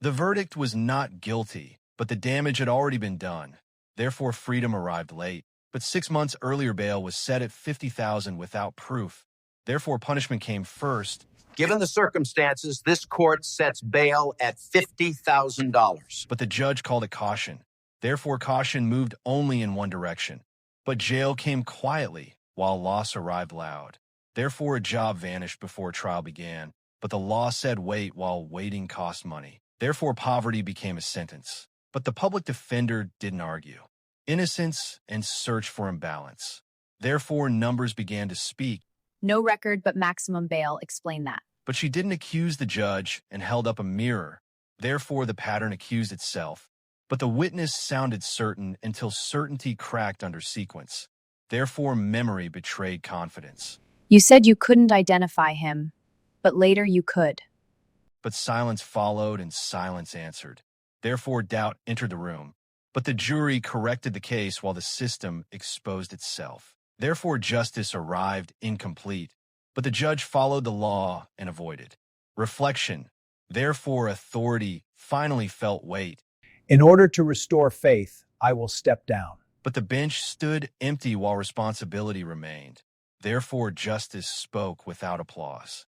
The verdict was not guilty, but the damage had already been done. Therefore, freedom arrived late. But 6 months earlier, bail was set at $50,000 without proof. Therefore, punishment came first. Given the circumstances, this court sets bail at $50,000. But the judge called it caution. Therefore, caution moved only in one direction. But jail came quietly, while loss arrived loud. Therefore, a job vanished before trial began. But the law said wait while waiting cost money. Therefore, poverty became a sentence. But the public defender didn't argue. Innocence and search for imbalance. Therefore, numbers began to speak. No record but maximum bail. Explain that. But she didn't accuse the judge and held up a mirror. Therefore, the pattern accused itself. But the witness sounded certain until certainty cracked under sequence. Therefore, memory betrayed confidence. You said you couldn't identify him, but later you could. But silence followed and silence answered. Therefore, doubt entered the room. But the jury corrected the case while the system exposed itself. Therefore, justice arrived incomplete. But the judge followed the law and avoided reflection. Therefore, authority finally felt weight. In order to restore faith, I will step down. But the bench stood empty while responsibility remained. Therefore, justice spoke without applause.